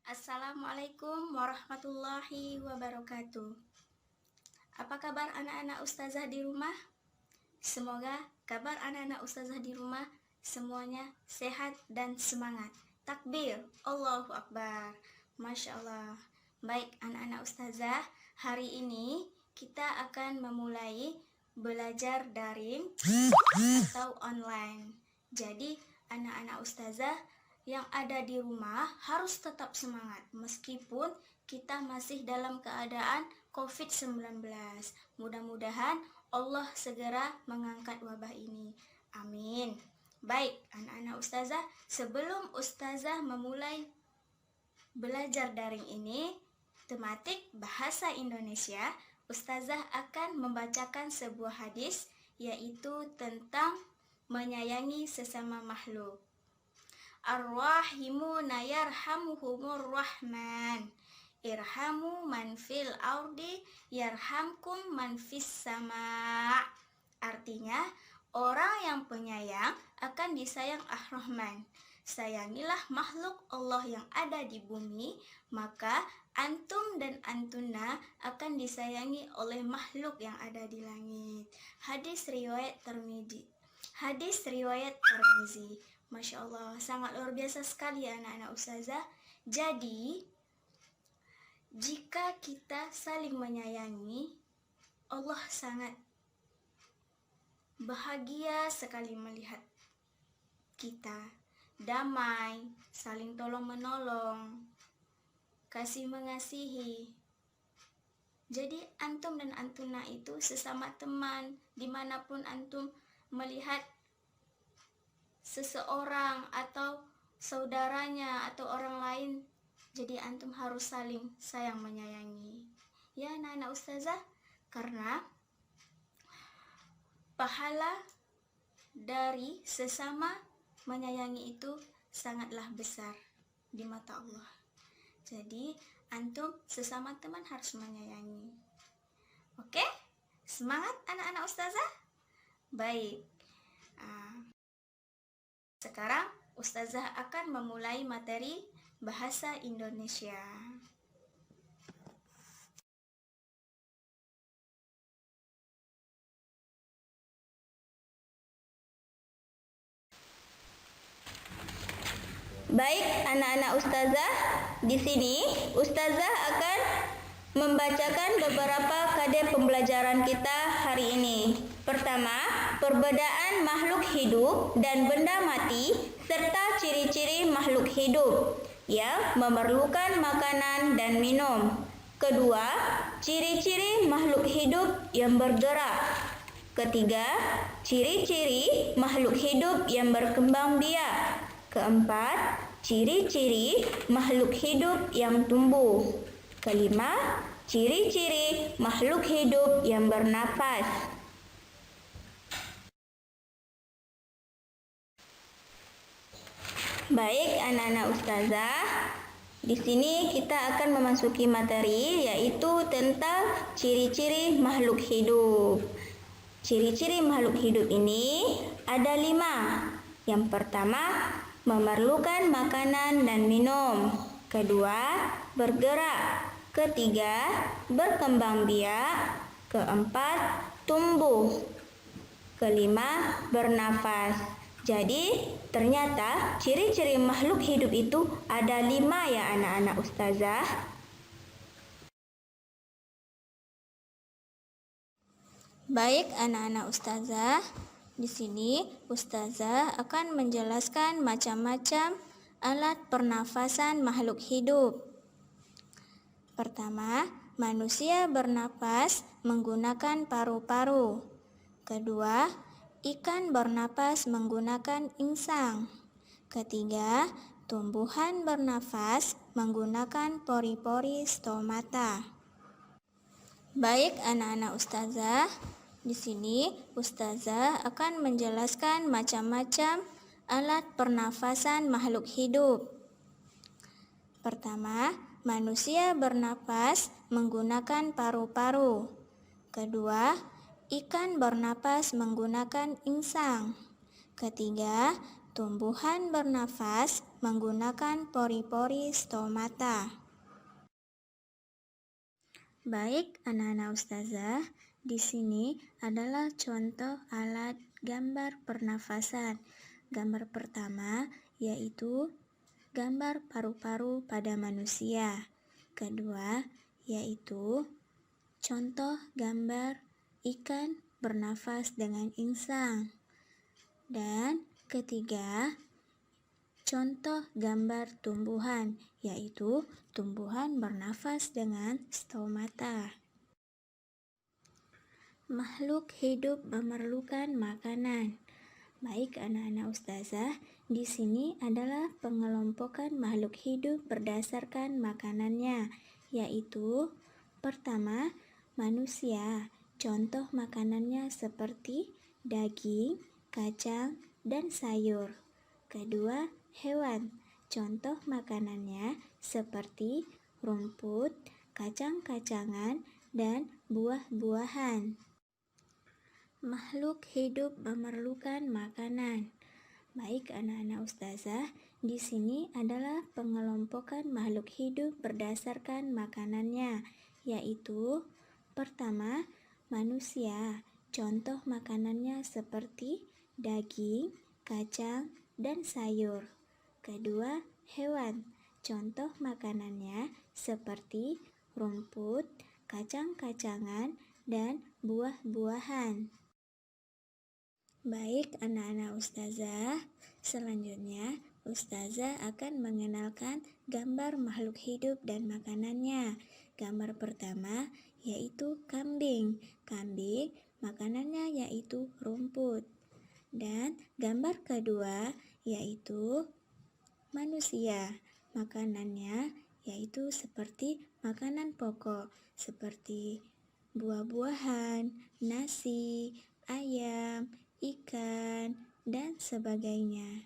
Assalamualaikum warahmatullahi wabarakatuh. Apa kabar anak-anak ustazah di rumah? Semoga kabar anak-anak ustazah di rumah semuanya sehat dan semangat. Takbir, Allahu Akbar. Masya Allah. Baik anak-anak ustazah, hari ini kita akan memulai belajar daring atau online. Jadi anak-anak ustazah yang ada di rumah harus tetap semangat meskipun kita masih dalam keadaan COVID-19. Mudah-mudahan Allah segera mengangkat wabah ini. Amin. Baik, anak-anak ustazah, sebelum ustazah memulai belajar daring ini, tematik bahasa Indonesia, ustazah akan membacakan sebuah hadis yaitu tentang menyayangi sesama makhluk. Ar-Rahimuna yarhamuhumur Rahman. Irhamu man fil ardi yarhamkum man fis sama. Artinya, orang yang penyayang akan disayang Ar-Rahman. Sayangilah makhluk Allah yang ada di bumi, maka antum dan antuna akan disayangi oleh makhluk yang ada di langit. Hadis riwayat Tirmidzi. Masya Allah, sangat luar biasa sekali ya anak-anak ustazah. Jadi, jika kita saling menyayangi, Allah sangat bahagia sekali melihat kita damai, saling tolong-menolong, kasih mengasihi. Jadi, antum dan antuna itu sesama teman, dimanapun antum melihat seseorang atau saudaranya atau orang lain, jadi antum harus saling sayang menyayangi ya anak-anak ustazah, karena pahala dari sesama menyayangi itu sangatlah besar di mata Allah. Jadi antum sesama teman harus menyayangi. Oke, semangat anak-anak ustazah. Baik, sekarang ustazah akan memulai materi bahasa Indonesia. Baik anak-anak ustazah, di sini ustazah akan membacakan beberapa kade pembelajaran kita hari ini. Pertama, perbedaan makhluk hidup dan benda mati serta ciri-ciri makhluk hidup yang memerlukan makanan dan minum. Kedua, ciri-ciri makhluk hidup yang bergerak. Ketiga, ciri-ciri makhluk hidup yang berkembang biak. Keempat, ciri-ciri makhluk hidup yang tumbuh. Kelima, ciri-ciri makhluk hidup yang bernafas. Baik anak-anak ustazah, di sini kita akan memasuki materi yaitu tentang ciri-ciri makhluk hidup. Ciri-ciri makhluk hidup ini ada 5. Yang pertama, memerlukan makanan dan minum. Kedua, bergerak. Ketiga, berkembang biak. Keempat, tumbuh. Kelima, bernafas. Jadi, ternyata ciri-ciri makhluk hidup itu ada 5 ya anak-anak ustazah. Baik anak-anak ustazah, di sini ustazah akan menjelaskan macam-macam alat pernafasan makhluk hidup. Pertama, manusia bernapas menggunakan paru-paru. Kedua, ikan bernapas menggunakan insang. Ketiga, tumbuhan bernapas menggunakan pori-pori stomata. Baik anak-anak ustazah, di sini ustazah akan menjelaskan macam-macam alat pernafasan makhluk hidup. Pertama, manusia bernapas menggunakan paru-paru. Kedua, ikan bernapas menggunakan insang. Ketiga, tumbuhan bernapas menggunakan pori-pori stomata. Baik, anak-anak ustazah, di sini adalah contoh alat gambar pernafasan. Gambar pertama yaitu gambar paru-paru pada manusia. Kedua yaitu contoh gambar ikan bernafas dengan insang. Dan ketiga, contoh gambar tumbuhan, yaitu tumbuhan bernafas dengan stomata. Makhluk hidup memerlukan makanan. Baik anak-anak ustazah, di sini adalah pengelompokan makhluk hidup berdasarkan makanannya, yaitu pertama, manusia. Contoh makanannya seperti daging, kacang, dan sayur. Kedua, hewan. Contoh makanannya seperti rumput, kacang-kacangan, dan buah-buahan. Makhluk hidup memerlukan makanan. Baik anak-anak ustazah, di sini adalah pengelompokan makhluk hidup berdasarkan makanannya, yaitu pertama, manusia. Contoh makanannya seperti daging, kacang, dan sayur. Kedua, hewan. Contoh makanannya seperti rumput, kacang-kacangan, dan buah-buahan. Baik anak-anak ustazah, selanjutnya ustazah akan mengenalkan gambar makhluk hidup dan makanannya. Gambar pertama yaitu kambing. Kambing makanannya yaitu rumput. Dan gambar kedua yaitu manusia. Makanannya yaitu seperti makanan pokok, seperti buah-buahan, nasi, ayam, ikan, dan sebagainya.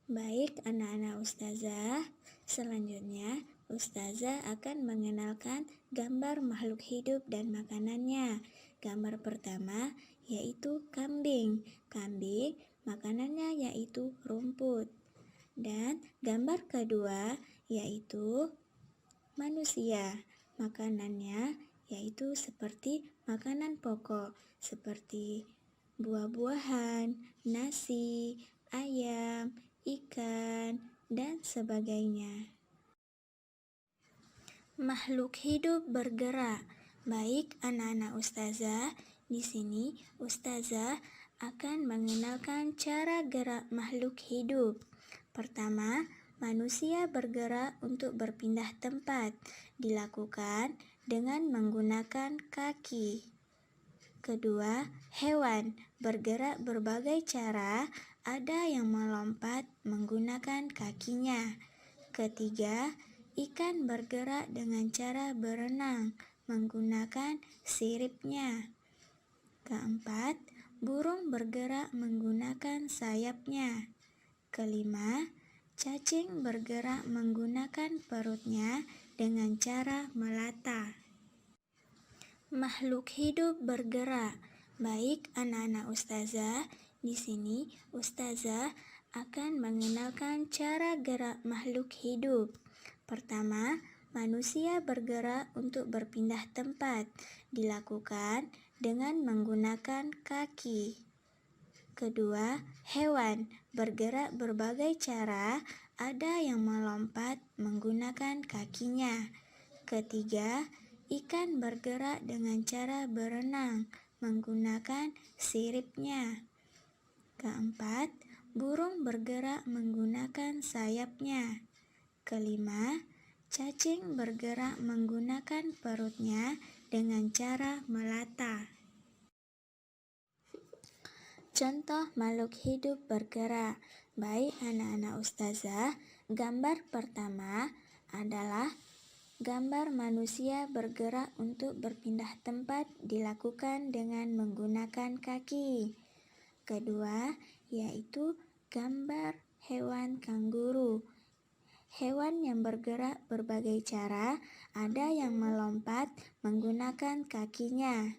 Baik anak-anak ustazah, selanjutnya ustazah akan mengenalkan gambar makhluk hidup dan makanannya. Gambar pertama yaitu kambing. Kambing makanannya yaitu rumput. Dan gambar kedua yaitu manusia. Makanannya yaitu seperti makanan pokok, seperti buah-buahan, nasi, ayam, ikan, dan sebagainya. Makhluk hidup bergerak. Baik anak-anak ustazah, di sini ustazah akan mengenalkan cara gerak makhluk hidup. Pertama, manusia bergerak untuk berpindah tempat, dilakukan dengan menggunakan kaki. Kedua, hewan bergerak berbagai cara, ada yang melompat menggunakan kakinya. Ketiga, ikan bergerak dengan cara berenang menggunakan siripnya. Keempat, burung bergerak menggunakan sayapnya. Kelima, cacing bergerak menggunakan perutnya dengan cara melata. Makhluk hidup bergerak. Baik anak-anak ustazah, di sini ustazah akan mengenalkan cara gerak makhluk hidup. Pertama, manusia bergerak untuk berpindah tempat, dilakukan dengan menggunakan kaki. Kedua, hewan bergerak berbagai cara, ada yang melompat menggunakan kakinya. Ketiga, ikan bergerak dengan cara berenang menggunakan siripnya. Keempat, burung bergerak menggunakan sayapnya. Kelima, cacing bergerak menggunakan perutnya dengan cara melata. Contoh makhluk hidup bergerak. Baik anak-anak ustazah, gambar pertama adalah gambar manusia bergerak untuk berpindah tempat dilakukan dengan menggunakan kaki. Kedua, yaitu gambar hewan kanguru. Hewan yang bergerak berbagai cara, ada yang melompat menggunakan kakinya.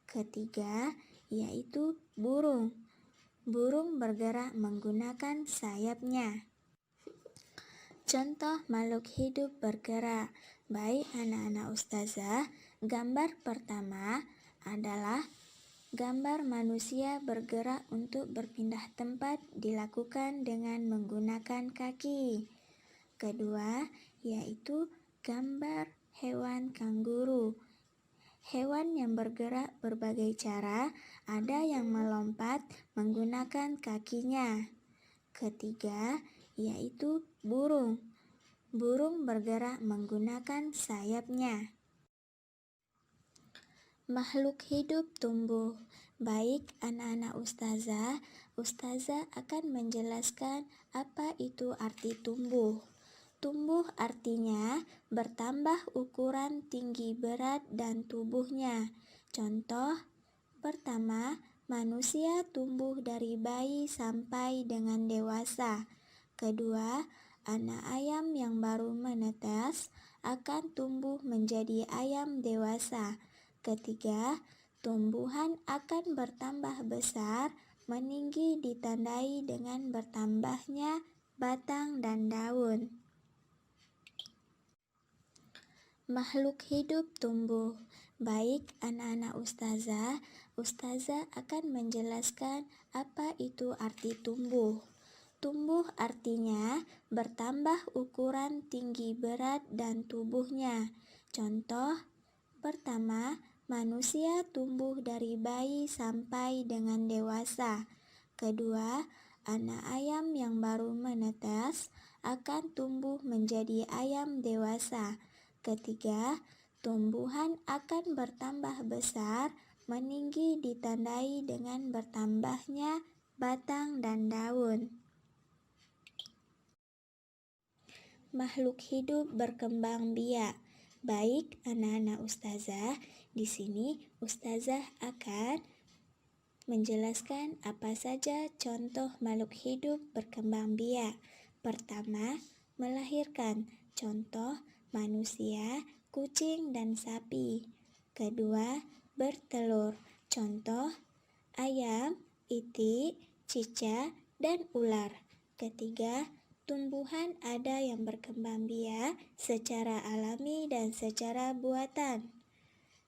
Ketiga, yaitu burung. Burung bergerak menggunakan sayapnya. Contoh makhluk hidup bergerak. Baik anak-anak ustazah, gambar pertama adalah gambar manusia bergerak untuk berpindah tempat dilakukan dengan menggunakan kaki. Kedua, yaitu gambar hewan kanguru. Hewan yang bergerak berbagai cara, ada yang melompat menggunakan kakinya. Ketiga, yaitu burung. Burung bergerak menggunakan sayapnya. Makhluk hidup tumbuh. Baik anak-anak ustazah akan menjelaskan apa itu arti tumbuh. Tumbuh artinya bertambah ukuran, tinggi, berat, dan tubuhnya. Contoh pertama, manusia tumbuh dari bayi sampai dengan dewasa. Kedua, anak ayam yang baru menetas akan tumbuh menjadi ayam dewasa. Ketiga, tumbuhan akan bertambah besar, meninggi ditandai dengan bertambahnya batang dan daun. Makhluk hidup tumbuh. Baik anak-anak ustazah akan menjelaskan apa itu arti tumbuh. Tumbuh artinya bertambah ukuran, tinggi, berat, dan tubuhnya. Contoh pertama, manusia tumbuh dari bayi sampai dengan dewasa. Kedua, anak ayam yang baru menetas akan tumbuh menjadi ayam dewasa. Ketiga, tumbuhan akan bertambah besar, meninggi ditandai dengan bertambahnya batang dan daun. Makhluk hidup berkembang biak. Baik anak-anak ustazah, di sini ustazah akan menjelaskan apa saja contoh makhluk hidup berkembang biak. Pertama, melahirkan. Contoh manusia, kucing, dan sapi. Kedua, bertelur. Contoh ayam, itik, cicak, dan ular. Ketiga, tumbuhan ada yang berkembang biak secara alami dan secara buatan.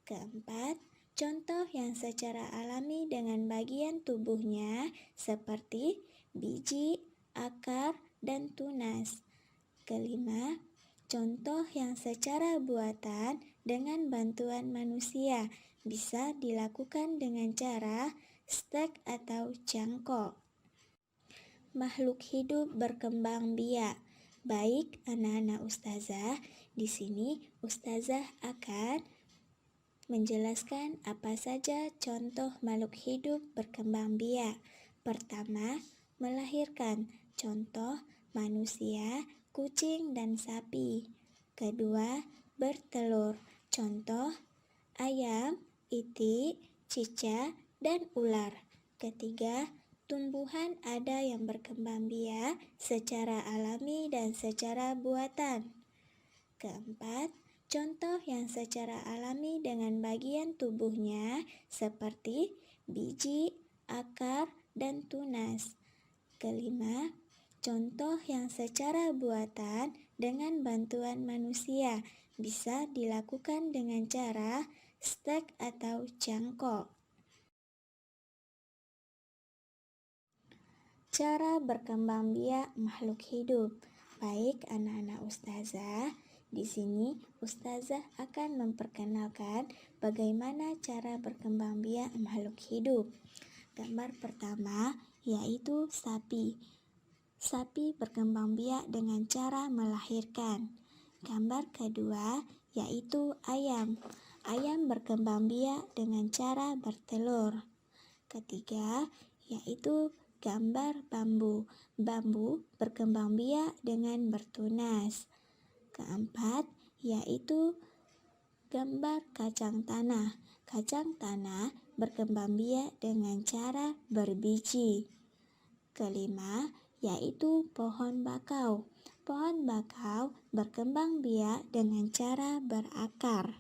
Keempat, contoh yang secara alami dengan bagian tubuhnya seperti biji, akar, dan tunas. Kelima, contoh yang secara buatan dengan bantuan manusia bisa dilakukan dengan cara stek atau cangkok. Makhluk hidup berkembang biak. Baik anak-anak ustazah, di sini ustazah akan menjelaskan apa saja contoh makhluk hidup berkembang biak. Pertama, melahirkan. Contoh manusia, kucing, dan sapi. Kedua, bertelur. Contoh ayam, itik, cicak, dan ular. Ketiga, tumbuhan ada yang berkembang biak secara alami dan secara buatan. Keempat, contoh yang secara alami dengan bagian tubuhnya seperti biji, akar, dan tunas. Kelima, contoh yang secara buatan dengan bantuan manusia bisa dilakukan dengan cara stek atau cangkok. Cara berkembang biak makhluk hidup. Baik anak-anak ustazah, di sini ustazah akan memperkenalkan bagaimana cara berkembang biak makhluk hidup. Gambar pertama yaitu sapi. Sapi berkembang biak dengan cara melahirkan. Gambar kedua yaitu ayam. Ayam berkembang biak dengan cara bertelur. Ketiga yaitu gambar bambu. Bambu berkembang biak dengan bertunas. Keempat yaitu gambar kacang tanah. Kacang tanah berkembang biak dengan cara berbiji. Kelima yaitu pohon bakau. Pohon bakau berkembang biak dengan cara berakar.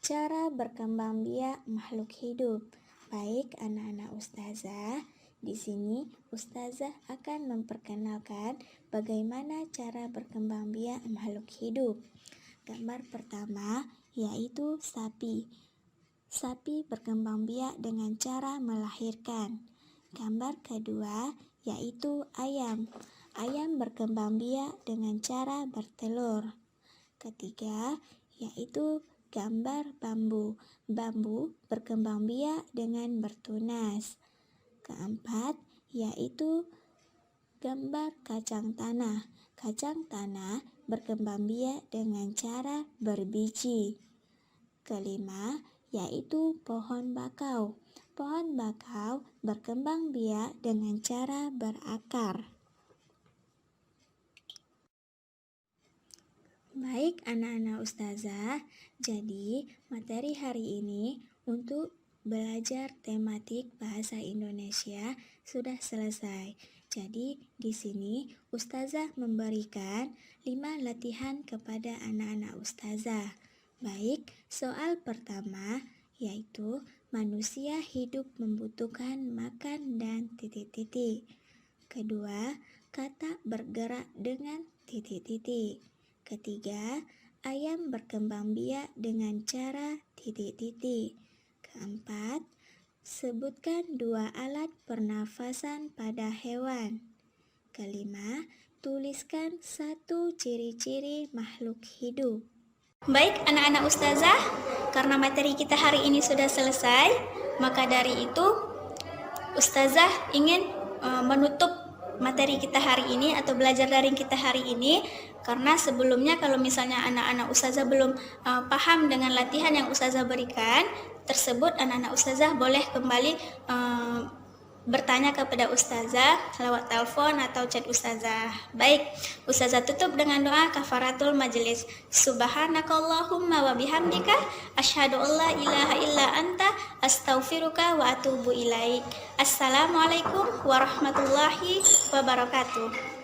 Cara berkembang biak makhluk hidup. Baik anak-anak ustazah, Di sini Ustazah akan memperkenalkan bagaimana cara berkembang biak makhluk hidup. Gambar pertama yaitu sapi. Sapi berkembang biak dengan cara melahirkan. Gambar kedua yaitu ayam. Ayam berkembang biak dengan cara bertelur. Ketiga yaitu gambar bambu. Bambu berkembang biak dengan bertunas. Keempat yaitu gambar kacang tanah. Kacang tanah berkembang biak dengan cara berbiji. Kelima yaitu pohon bakau. Pohon bakau berkembang biak dengan cara berakar. Baik anak-anak Ustazah, jadi materi hari ini untuk belajar tematik bahasa Indonesia sudah selesai. Jadi di sini Ustazah memberikan 5 latihan kepada anak-anak Ustazah. Baik, soal pertama yaitu manusia hidup membutuhkan makan dan titik-titik. Kedua, kata bergerak dengan titik-titik. Ketiga, ayam berkembang biak dengan cara titik-titik. Keempat, sebutkan 2 alat pernafasan pada hewan. Kelima, tuliskan 1 ciri-ciri makhluk hidup. Baik anak-anak Ustazah, karena materi kita hari ini sudah selesai, maka dari itu Ustazah ingin menutup materi kita hari ini atau belajar daring kita hari ini, karena sebelumnya kalau misalnya anak-anak Ustazah belum paham dengan latihan yang Ustazah berikan tersebut, anak-anak Ustazah boleh kembali bertanya kepada Ustazah lewat telepon atau chat Ustazah. Baik, Ustazah tutup dengan doa kafaratul majelis. Subhanakallahumma wa bihamdika asyhadu an la ilaha illa anta astaghfiruka wa atubu ilaik. Assalamualaikum warahmatullahi wabarakatuh.